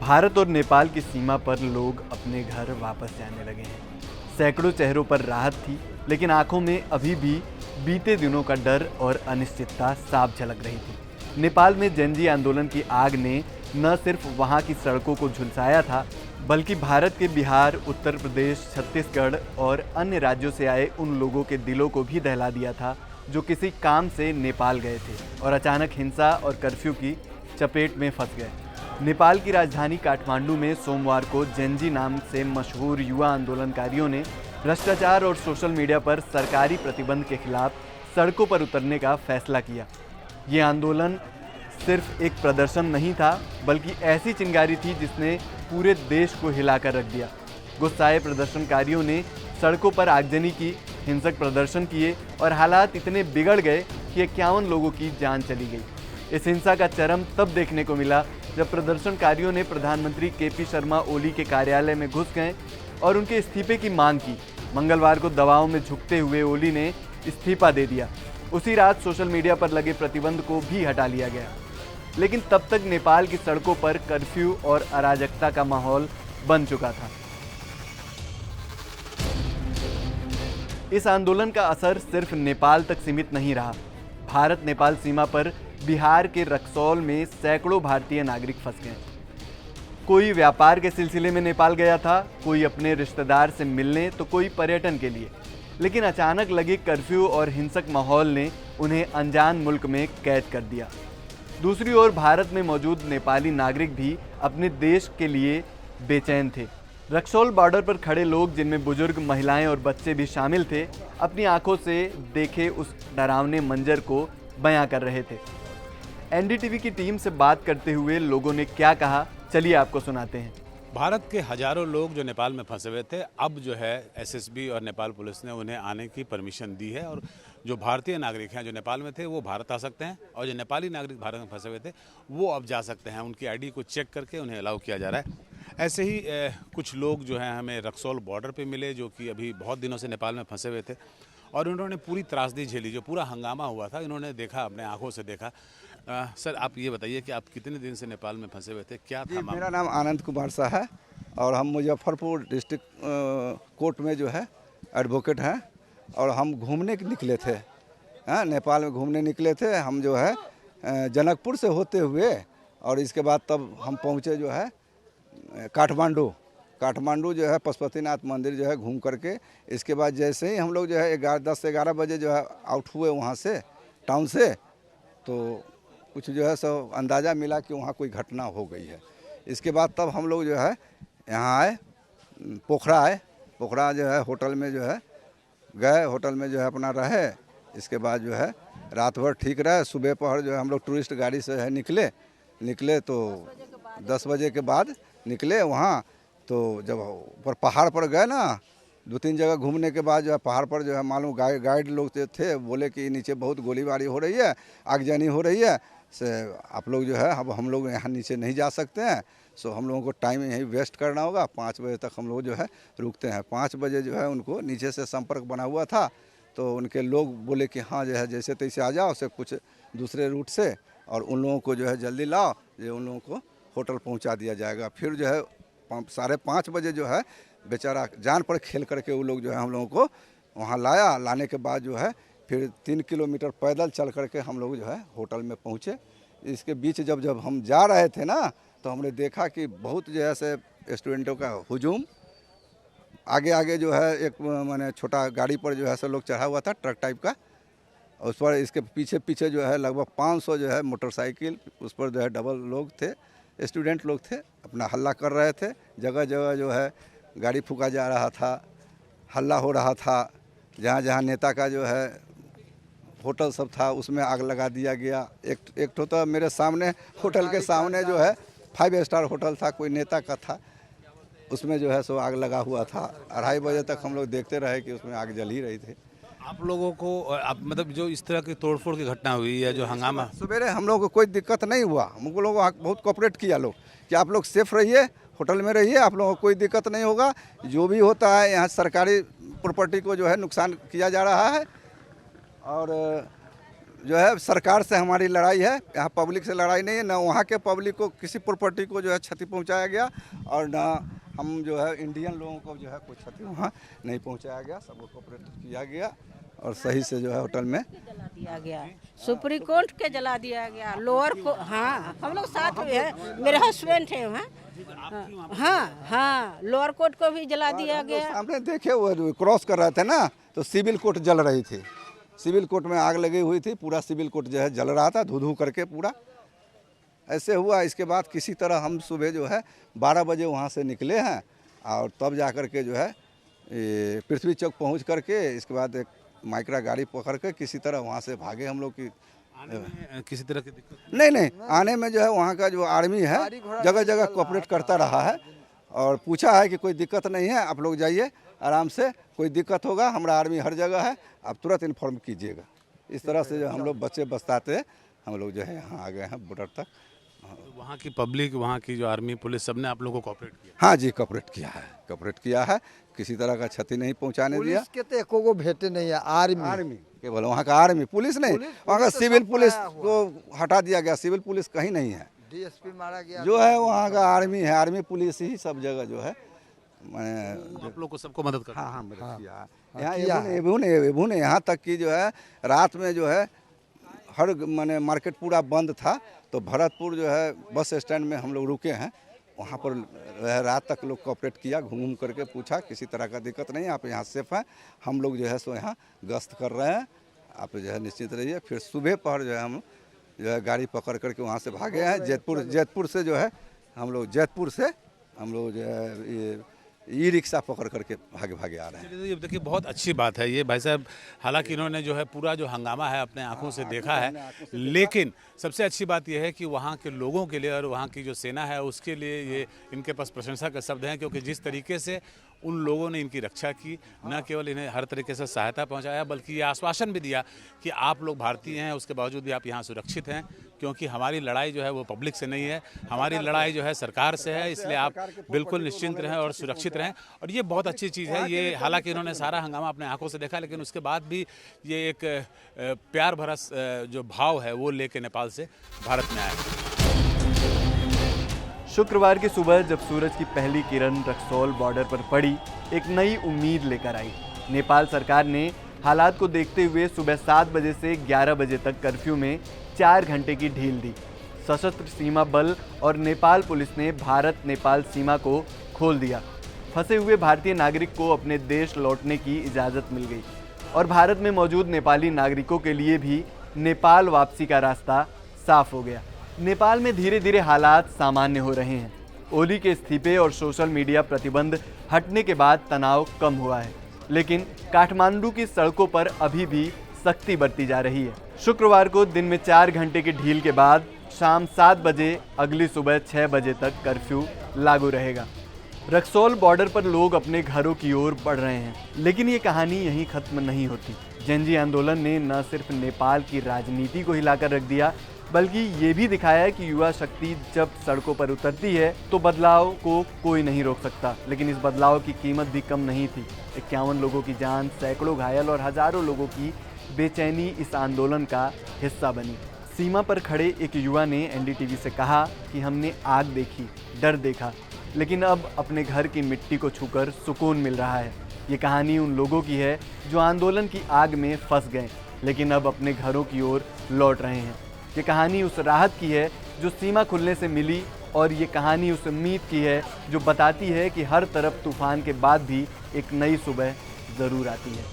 भारत और नेपाल की सीमा पर लोग अपने घर वापस जाने लगे हैं। सैकड़ों चेहरों पर राहत थी, लेकिन आंखों में अभी भी बीते दिनों का डर और अनिश्चितता साफ झलक रही थी। नेपाल में जेनजी आंदोलन की आग ने न सिर्फ वहां की सड़कों को झुलसाया था, बल्कि भारत के बिहार, उत्तर प्रदेश, छत्तीसगढ़ और अन्य राज्यों से आए उन लोगों के दिलों को भी दहला दिया था जो किसी काम से नेपाल गए थे और अचानक हिंसा और कर्फ्यू की चपेट में फंस गए। नेपाल की राजधानी काठमांडू में सोमवार को जेनजी नाम से मशहूर युवा आंदोलनकारियों ने भ्रष्टाचार और सोशल मीडिया पर सरकारी प्रतिबंध के खिलाफ सड़कों पर उतरने का फैसला किया। ये आंदोलन सिर्फ एक प्रदर्शन नहीं था, बल्कि ऐसी चिंगारी थी जिसने पूरे देश को हिलाकर रख दिया। गुस्साए प्रदर्शनकारियों ने सड़कों पर आगजनी की, हिंसक प्रदर्शन किए और हालात इतने बिगड़ गए कि 51 लोगों की जान चली गई। इस हिंसा का चरम तब देखने को मिला जब प्रदर्शनकारियों ने प्रधानमंत्री केपी शर्मा ओली के कार्यालय में घुस गए और उनके इस्तीफे की मांग की। मंगलवार को दबाव में झुकते हुए ओली ने इस्तीफा दे दिया। उसी रात सोशल मीडिया पर लगे प्रतिबंध को भी हटा लिया गया, लेकिन तब तक नेपाल की सड़कों पर कर्फ्यू और अराजकता का माहौल बन चुका था। इस आंदोलन का असर सिर्फ नेपाल तक सीमित नहीं रहा। भारत नेपाल सीमा पर बिहार के रक्सौल में सैकड़ों भारतीय नागरिक फंस गए। कोई व्यापार के सिलसिले में नेपाल गया था, कोई अपने रिश्तेदार से मिलने, तो कोई पर्यटन के लिए। लेकिन अचानक लगे कर्फ्यू और हिंसक माहौल ने उन्हें अनजान मुल्क में कैद कर दिया। दूसरी ओर भारत में मौजूद नेपाली नागरिक भी अपने देश के लिए बेचैन थे। रक्सौल बॉर्डर पर खड़े लोग, जिनमें बुजुर्ग, महिलाएं और बच्चे भी शामिल थे, अपनी आंखों से देखे उस डरावने मंजर को बयां कर रहे थे। एनडीटीवी की टीम से बात करते हुए लोगों ने क्या कहा, चलिए आपको सुनाते हैं। भारत के हजारों लोग जो नेपाल में फंसे हुए थे, अब जो है एसएसबी और नेपाल पुलिस ने उन्हें आने की परमिशन दी है और जो भारतीय नागरिक हैं जो नेपाल में थे वो भारत आ सकते हैं और जो नेपाली नागरिक भारत में फंसे हुए थे वो अब जा सकते हैं। उनकी आईडी को चेक करके उन्हें अलाउ किया जा रहा है। ऐसे ही कुछ लोग जो हैं हमें रक्सौल बॉर्डर पे मिले, जो कि अभी बहुत दिनों से नेपाल में फंसे हुए थे और उन्होंने पूरी त्रासदी झेली। जो पूरा हंगामा हुआ था इन्होंने देखा, अपने आंखों से देखा। सर, आप ये बताइए कि आप कितने दिन से नेपाल में फंसे हुए थे, क्या था? मेरा नाम आनंद कुमार शाह है और हम मुजफ्फरपुर डिस्ट्रिक्ट कोर्ट में जो है एडवोकेट हैं और हम घूमने निकले थे। नेपाल में घूमने निकले थे हम जो है जनकपुर से होते हुए, और इसके बाद तब हम पहुँचे जो है काठमांडू जो है पशुपतिनाथ मंदिर जो है घूम करके। इसके बाद जैसे ही हम लोग जो है 10 से 11 बजे जो है आउट हुए वहाँ से, टाउन से, तो कुछ जो है सब अंदाज़ा मिला कि वहाँ कोई घटना हो गई है। इसके बाद तब हम लोग जो है यहाँ आए, पोखरा जो है होटल में जो है गए, होटल में जो है अपना रहे। इसके बाद जो है रात भर ठीक रहे। सुबह पहर जो है हम लोग टूरिस्ट गाड़ी से है निकले तो 10 बजे के बाद निकले वहाँ। तो जब ऊपर पहाड़ पर गए ना, 2-3 जगह घूमने के बाद जो है पहाड़ पर जो है मालूम गाइड लोग थे, बोले कि नीचे बहुत गोलीबारी हो रही है, आगजनी हो रही है, से आप लोग जो है अब हम लोग यहाँ नीचे नहीं जा सकते हैं। सो हम लोगों को टाइम यहीं वेस्ट करना होगा। 5 बजे तक हम लोग जो है रुकते हैं। 5 बजे जो है उनको नीचे से संपर्क बना हुआ था, तो उनके लोग बोले कि हाँ जो है जैसे तैसे आ जाओ से कुछ दूसरे रूट से, और उन लोगों को जो है जल्दी लाओ, जो उन लोगों को होटल पहुँचा दिया जाएगा। फिर जो है 5:30 बजे जो है बेचारा जान पर खेल करके वो लोग जो है हम लोगों को वहाँ लाने के बाद जो है फिर 3 किलोमीटर पैदल चल करके हम लोग जो है होटल में पहुँचे। इसके बीच जब हम जा रहे थे ना, तो हमने देखा कि बहुत जो है से स्टूडेंटों का हुजूम, आगे जो है एक माने छोटा गाड़ी पर जो है से लोग चढ़ा हुआ था, ट्रक टाइप का, उस पर इसके पीछे जो है लगभग 500 जो है मोटरसाइकिल, उस पर जो है डबल लोग थे, स्टूडेंट लोग थे, अपना हल्ला कर रहे थे। जगह जगह जो है गाड़ी फूका जा रहा था, हल्ला हो रहा था। जहाँ नेता का जो है होटल सब था उसमें आग लगा दिया गया। एक तो मेरे सामने होटल के सामने जो है 5 स्टार होटल था, कोई नेता का था, उसमें जो है सो आग लगा हुआ था। 2:30 बजे तक हम लोग देखते रहे कि उसमें आग जल ही रही थी। आप लोगों को मतलब जो इस तरह की तोड़फोड़ की घटना हुई है, जो हंगामा, सवेरे हम लोगों को कोई दिक्कत नहीं हुआ। हम लोगों को बहुत कोऑपरेट किया लोग कि आप लोग सेफ रहिए, होटल में रहिए, आप लोगों को कोई दिक्कत नहीं होगा। जो भी होता है यहाँ सरकारी प्रॉपर्टी को जो है नुकसान किया जा रहा है और जो है सरकार से हमारी लड़ाई है, यहाँ पब्लिक से लड़ाई नहीं है। ना वहाँ के पब्लिक को किसी प्रॉपर्टी को जो है क्षति पहुँचाया गया और ना हम जो है इंडियन लोगों को जो है कोई क्षति वहाँ नहीं पहुँचाया गया। सबको कोऑपरेट किया गया और सही से जो है होटल में जला दिया गया, सुप्रीम कोर्ट के जला दिया गया, लोअर को। हाँ, हम लोग साथ में हैं, मेरे हस्बैंड हैं वहाँ। हाँ, लोअर कोर्ट को भी जला दिया गया। सामने देखे वो क्रॉस कर रहे थे ना, तो सिविल कोर्ट जल रही थी। सिविल कोर्ट में आग लगी हुई थी, पूरा सिविल कोर्ट जो है जल रहा था, धू धू करके पूरा ऐसे हुआ। इसके बाद किसी तरह हम सुबह जो है 12 बजे वहाँ से निकले हैं और तब जा कर के जो है पृथ्वी चौक पहुँच करके इसके बाद एक माइक्रा गाड़ी पकड़ के किसी तरह वहाँ से भागे हम लोग की। आने में किसी तरह की दिक्कत नहीं, आने में जो है वहाँ का जो आर्मी है जगह जगह कोऑपरेट करता रहा है और पूछा है कि कोई दिक्कत नहीं है, आप लोग जाइए आराम से, कोई दिक्कत होगा हमारा आर्मी हर जगह है, आप तुरंत इन्फॉर्म कीजिएगा। इस तरह से जो हम लोग बच्चे बचताते हम लोग जो है यहाँ आ गए हैं बॉर्डर तक। तो वहाँ की पब्लिक, वहाँ की जो आर्मी पुलिस, सब ने आप लोगों को कोऑपरेट किया? हाँ जी, कोऑपरेट किया है, किसी तरह का क्षति नहीं पहुँचाने दिया। पुलिस के तो एको को भेटे नहीं है, आर्मी केवल वहाँ का आर्मी, पुलिस नहीं, वहाँ का सिविल पुलिस को हटा दिया गया, सिविल पुलिस कहीं नहीं है। डीएसपी मारा गया, जो है वहाँ का आर्मी है, आर्मी पुलिस ही सब जगह जो है मैंने आप लोग को सबको मदद कर। हाँ मदद किया है। यहाँ एवं यहाँ तक कि जो है रात में जो है हर माने मार्केट पूरा बंद था, तो भरतपुर जो है बस स्टैंड में हम लोग रुके हैं, वहाँ पर रात तक लोग कोऑपरेट किया, घूम करके पूछा किसी तरह का दिक्कत नहीं, आप यहाँ सेफ हैं। हम लोग जो है सो यहाँ गश्त कर रहे हैं, आप जो है निश्चित रहिए। फिर सुबह पहर जो है हम जो है गाड़ी पकड़ करके वहाँ से भागे हैं। जैतपुर से जो है हम लोग जो है ये ई रिक्शा पकड़ करके भागे आ रहे हैं। ये देखिए बहुत अच्छी बात है ये भाई साहब, हालांकि इन्होंने जो है पूरा जो हंगामा है अपने आंखों से देखा है, लेकिन सबसे अच्छी बात यह है कि वहाँ के लोगों के लिए और वहाँ की जो सेना है उसके लिए ये इनके पास प्रशंसा के शब्द हैं, क्योंकि जिस तरीके से उन लोगों ने इनकी रक्षा की, न केवल इन्हें हर तरीके से सहायता पहुंचाया, बल्कि ये आश्वासन भी दिया कि आप लोग भारतीय हैं, उसके बावजूद भी आप यहाँ सुरक्षित हैं, क्योंकि हमारी लड़ाई जो है वो पब्लिक से नहीं है, हमारी लड़ाई जो है सरकार से है, इसलिए आप बिल्कुल निश्चिंत रहें और सुरक्षित रहें। और ये बहुत अच्छी चीज़ है। ये हालांकि इन्होंने सारा हंगामा अपने आंखों से देखा, लेकिन उसके बाद भी ये एक प्यार भरा जो भाव है वो लेके नेपाल से भारत में आया। शुक्रवार की सुबह जब सूरज की पहली किरण रक्सौल बॉर्डर पर पड़ी, एक नई उम्मीद लेकर आई। नेपाल सरकार ने हालात को देखते हुए सुबह 7 बजे से 11 बजे तक कर्फ्यू में 4 घंटे की ढील दी। सशस्त्र सीमा बल और नेपाल पुलिस ने भारत नेपाल सीमा को खोल दिया। फंसे हुए भारतीय नागरिक को अपने देश लौटने की इजाज़त मिल गई और भारत में मौजूद नेपाली नागरिकों के लिए भी नेपाल वापसी का रास्ता साफ हो गया। नेपाल में धीरे धीरे हालात सामान्य हो रहे हैं। ओली के इस्तीफे और सोशल मीडिया प्रतिबंध हटने के बाद तनाव कम हुआ है, लेकिन काठमांडू की सड़कों पर अभी भी सख्ती बरती जा रही है। शुक्रवार को दिन में 4 घंटे की ढील के बाद शाम 7 बजे अगली सुबह 6 बजे तक कर्फ्यू लागू रहेगा। रक्सौल बॉर्डर पर लोग अपने घरों की ओर बढ़ रहे हैं, लेकिन ये कहानी यहीं खत्म नहीं होती। जेनजी आंदोलन ने न सिर्फ नेपाल की राजनीति को हिलाकर रख दिया, बल्कि ये भी दिखाया कि युवा शक्ति जब सड़कों पर उतरती है तो बदलाव को कोई नहीं रोक सकता। लेकिन इस बदलाव की कीमत भी कम नहीं थी। 51 लोगों की जान, सैकड़ों घायल और हजारों लोगों की बेचैनी इस आंदोलन का हिस्सा बनी। सीमा पर खड़े एक युवा ने एनडीटीवी से कहा कि हमने आग देखी, डर देखा, लेकिन अब अपने घर की मिट्टी को छूकर सुकून मिल रहा है। ये कहानी उन लोगों की है जो आंदोलन की आग में फंस गए, लेकिन अब अपने घरों की ओर लौट रहे हैं। ये कहानी उस राहत की है जो सीमा खुलने से मिली, और ये कहानी उस उम्मीद की है जो बताती है कि हर तरफ तूफान के बाद भी एक नई सुबह ज़रूर आती है।